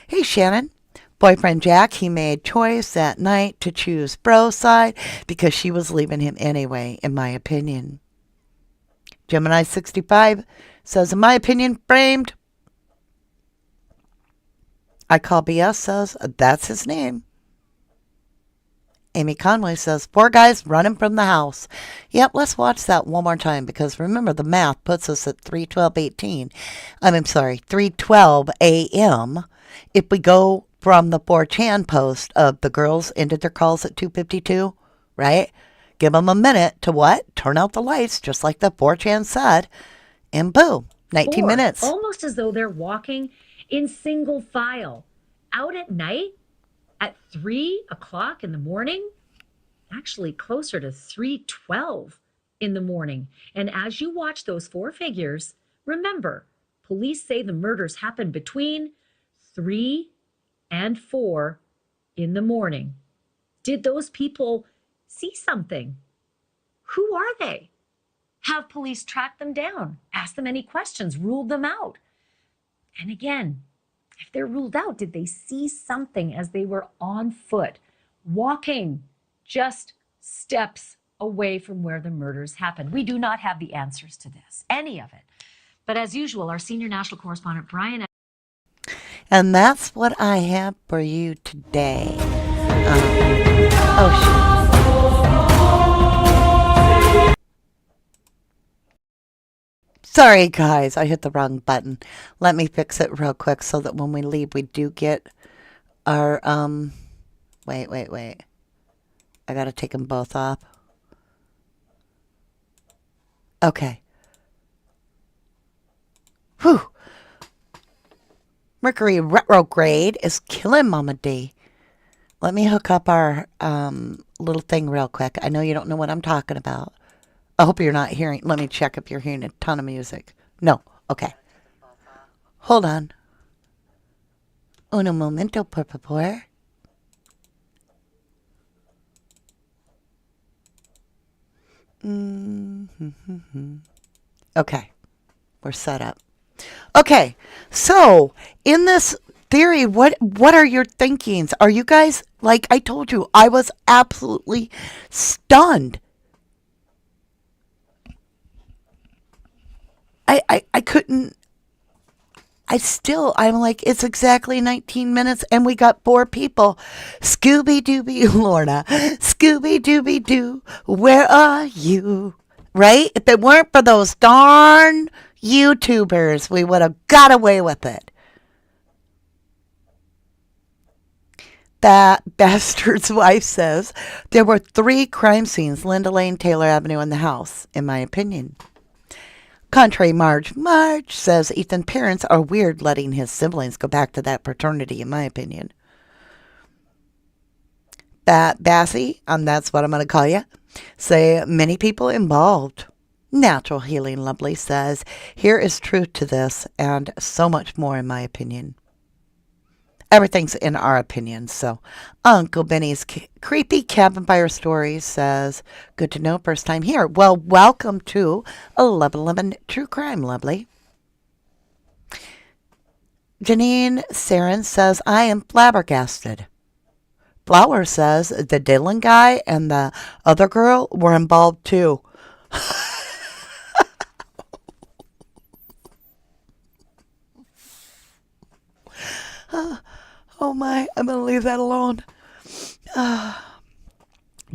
Hey, Shannon. Boyfriend Jack, he made choice that night to choose bro's side because she was leaving him anyway, in my opinion. Gemini 65 says, in my opinion, framed. I call BS says, that's his name. Amy Conway says, 4 guys running from the house. Yep, let's watch that one more time, because remember, the math puts us at 3:12 a.m. If we go from the 4chan post of the girls ended their calls at 2:52, right? Give them a minute to what? Turn out the lights, just like the 4chan said, and boom, 19 Four, minutes. almost as though they're walking in single file out at night at 3 o'clock in the morning, actually closer to 3:12 in the morning. And as you watch those four figures, remember, police say the murders happened between 3 and 4 in the morning. Did those people see something? Who are they? Have police tracked them down, asked them any questions, ruled them out? And again, if they're ruled out, did they see something as they were on foot, walking just steps away from where the murders happened? We do not have the answers to this, any of it. But as usual, our senior national correspondent, Brian. And that's what I have for you today. Oh, shoot. Sorry, guys, I hit the wrong button. Let me fix it real quick so that when we leave, we do get our, wait. I gotta take them both off. Okay. Whew. Mercury retrograde is killing Mama D. Let me hook up our little thing real quick. I know you don't know what I'm talking about. I hope you're not hearing. Let me check if you're hearing a ton of music. No. Okay. Hold on. Uno momento, por favor. Okay. We're set up. Okay. So, in this theory, what are your thinkings? Are you guys, like I told you, I was absolutely stunned. I couldn't, I'm like, it's exactly 19 minutes and we got 4 people. Scooby-Dooby, Lorna. Scooby-Dooby-Doo, where are you? Right? If it weren't for those darn YouTubers, we would have got away with it. That bastard's wife says there were 3 crime scenes, Linda Lane, Taylor Avenue, and the house, in my opinion. Contrary Marge says Ethan's parents are weird letting his siblings go back to that fraternity, in my opinion. That Bassie, that's what I'm going to call you, say many people involved. Natural Healing Lovely says, here is truth to this and so much more, in my opinion. Everything's in our opinion. So Uncle Benny's creepy cabin fire story says, good to know, first time here. Well, welcome to 1111 True Crime, Lovely. Janine Saren says, I am flabbergasted. Flower says the Dylan guy and the other girl were involved too. Oh my, I'm going to leave that alone.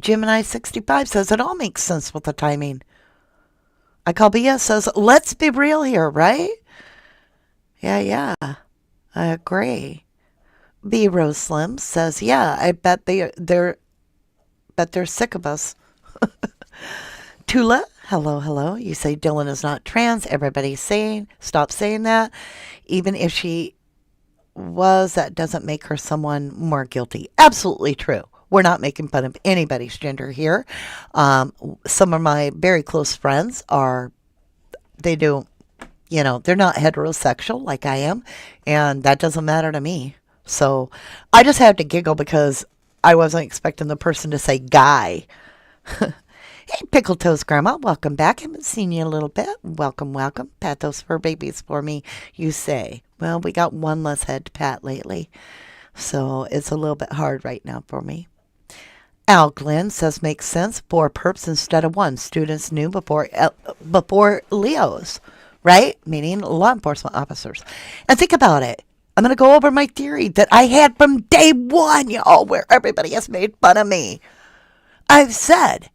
Gemini 65 says it all makes sense with the timing. I call BS says, let's be real here, right? Yeah, I agree. B Rose Slim says, yeah, I bet they're sick of us. Tula, hello. You say Dylan is not trans. Everybody's saying, stop saying that. Even if she was, that doesn't make her someone more guilty. Absolutely true. We're not making fun of anybody's gender here. Some of my very close friends they're not heterosexual like I am, and that doesn't matter to me. So I just had to giggle because I wasn't expecting the person to say guy. Hey, Pickle Toast Grandma, welcome back. Haven't seen you in a little bit. Welcome. Pat those fur babies for me, you say. Well, we got one less head to pat lately, so it's a little bit hard right now for me. Al Glenn says makes sense. 4 perps instead of 1. Students knew before Leos, right? Meaning law enforcement officers. And think about it. I'm going to go over my theory that I had from day one, y'all, where everybody has made fun of me. I've said,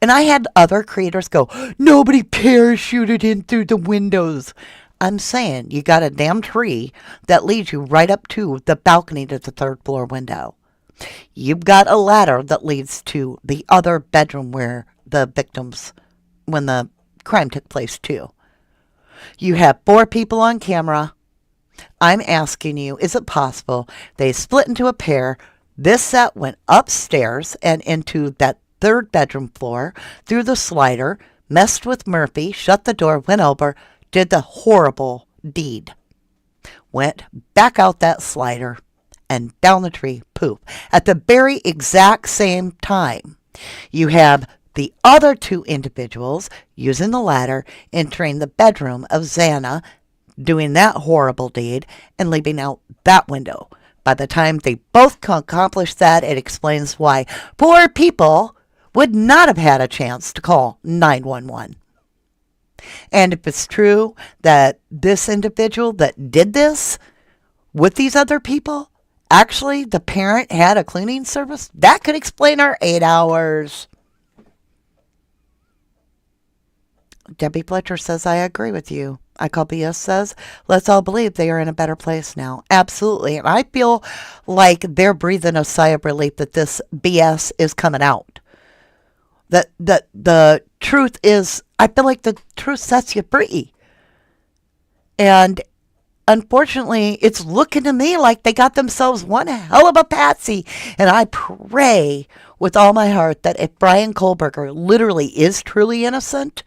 and I had other creators go, nobody parachuted in through the windows. I'm saying you got a damn tree that leads you right up to the balcony to the third floor window. You've got a ladder that leads to the other bedroom where the victims, when the crime took place, too. You have 4 people on camera. I'm asking you, is it possible they split into a pair? This set went upstairs and into that third bedroom floor through the slider, messed with Murphy, shut the door, went over, did the horrible deed, went back out that slider and down the tree, poof. At the very exact same time, you have the other 2 individuals using the ladder entering the bedroom of Xana, doing that horrible deed, and leaving out that window. By the time they both accomplish that, it explains why poor people would not have had a chance to call 911. And if it's true that this individual that did this with these other people, actually the parent had a cleaning service, that could explain our 8 hours. Debbie Fletcher says, I agree with you. I Call BS says, let's all believe they are in a better place now. Absolutely. And I feel like they're breathing a sigh of relief that this BS is coming out. That the truth is, I feel like the truth sets you free. And unfortunately, it's looking to me like they got themselves one hell of a patsy. And I pray with all my heart that if Brian Kohlberger literally is truly innocent,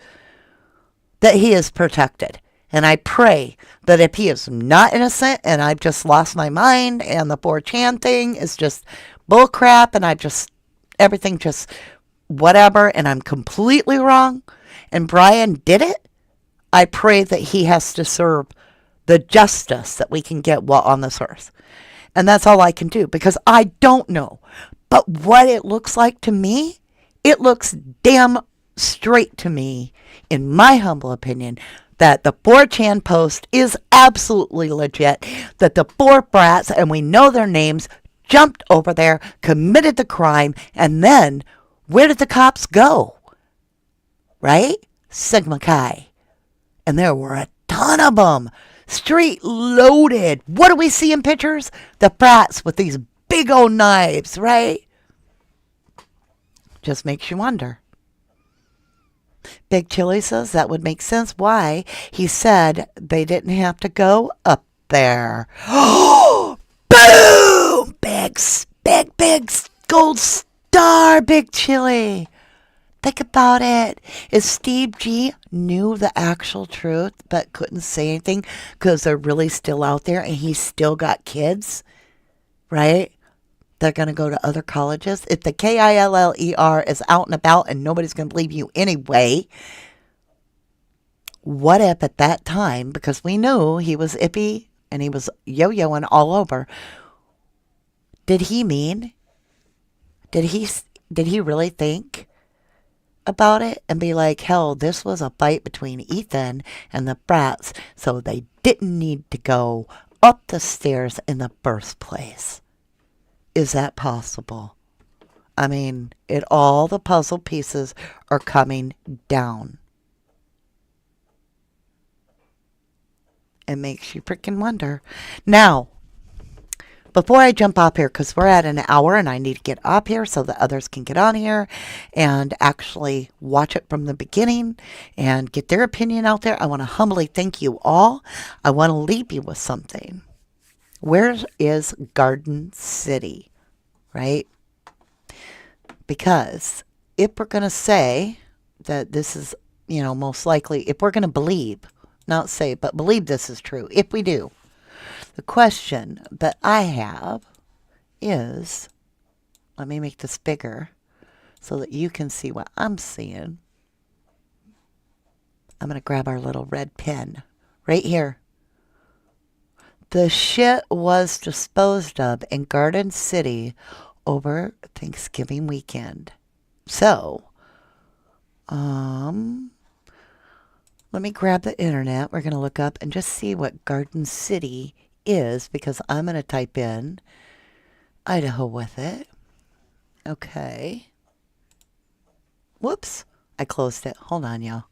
that he is protected. And I pray that if he is not innocent and I've just lost my mind and the 4chan thing is just bullcrap and everything just whatever and I'm completely wrong and Brian did it, I pray that he has to serve the justice that we can get while on this earth. And that's all I can do because I don't know. But what it looks like to me, it looks damn straight to me, in my humble opinion, that the 4chan post is absolutely legit, that the 4 brats, and we know their names, jumped over there, committed the crime, and then where did the cops go? Right? Sigma Chi. And there were a ton of them. Street loaded. What do we see in pictures? The brats with these big old knives, right? Just makes you wonder. Big Chili says that would make sense why he said they didn't have to go up there. Oh, boom! Big gold star, Big Chili. Think about it. If Steve G knew the actual truth but couldn't say anything because they're really still out there and he's still got kids, right? They're going to go to other colleges. If the KILLER is out and about and nobody's going to believe you anyway, what if at that time, because we knew he was ippy and he was yo-yoing all over, did he really think about it and be like, hell, this was a fight between Ethan and the brats, so they didn't need to go up the stairs in the first place? Is that possible? I mean, all the puzzle pieces are coming down. It makes you freaking wonder. Now, before I jump off here, because we're at an hour and I need to get up here so that others can get on here and actually watch it from the beginning and get their opinion out there, I want to humbly thank you all. I want to leave you with something. Where is Garden City, right? Because if we're going to say that this is, most likely, if we're going to believe, not say, but believe this is true, if we do, the question that I have is, let me make this bigger so that you can see what I'm seeing. I'm going to grab our little red pen right here. The shit was disposed of in Garden City over Thanksgiving weekend. So, let me grab the internet. We're going to look up and just see what Garden City is, because I'm going to type in Idaho with it. Okay. Whoops. I closed it. Hold on, y'all.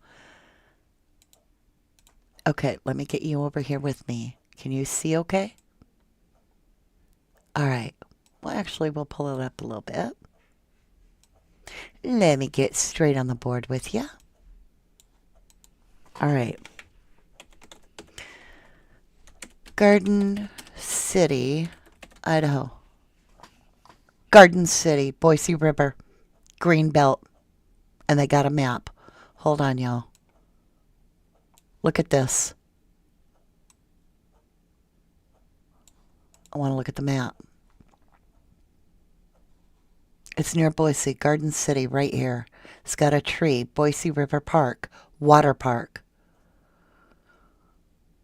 Okay, let me get you over here with me. Can you see okay? All right. Well, actually, we'll pull it up a little bit. Let me get straight on the board with you. All right. Garden City, Idaho. Garden City, Boise River, Green Belt. And they got a map. Hold on, y'all. Look at this. I want to look at the map. It's near Boise, Garden City, right here. It's got a tree, Boise River Park, Water Park,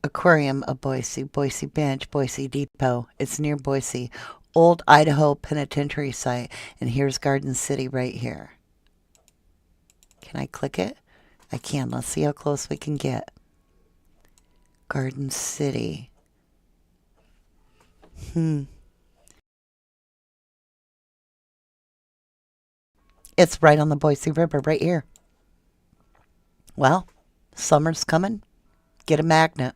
Aquarium of Boise, Boise Bench, Boise Depot. It's near Boise. Old Idaho Penitentiary site. And here's Garden City right here. Can I click it? I can. Let's see how close we can get. Garden City. It's right on the Boise River right here. Well, summer's coming. Get a magnet.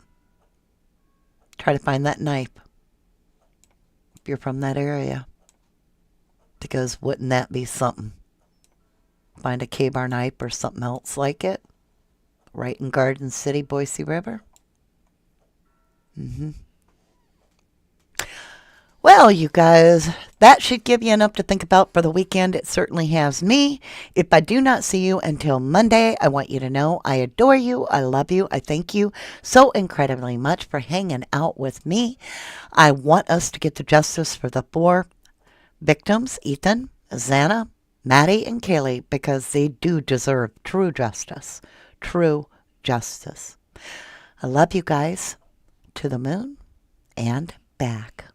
Try to find that knife if you're from that area. Because wouldn't that be something? Find a K-bar knife or something else like it. Right in Garden City, Boise River. Well, you guys, that should give you enough to think about for the weekend. It certainly has me. If I do not see you until Monday, I want you to know I adore you. I love you. I thank you so incredibly much for hanging out with me. I want us to get to justice for the 4 victims, Ethan, Xana, Maddie, and Kaylee, because they do deserve true justice. True justice. I love you guys to the moon and back.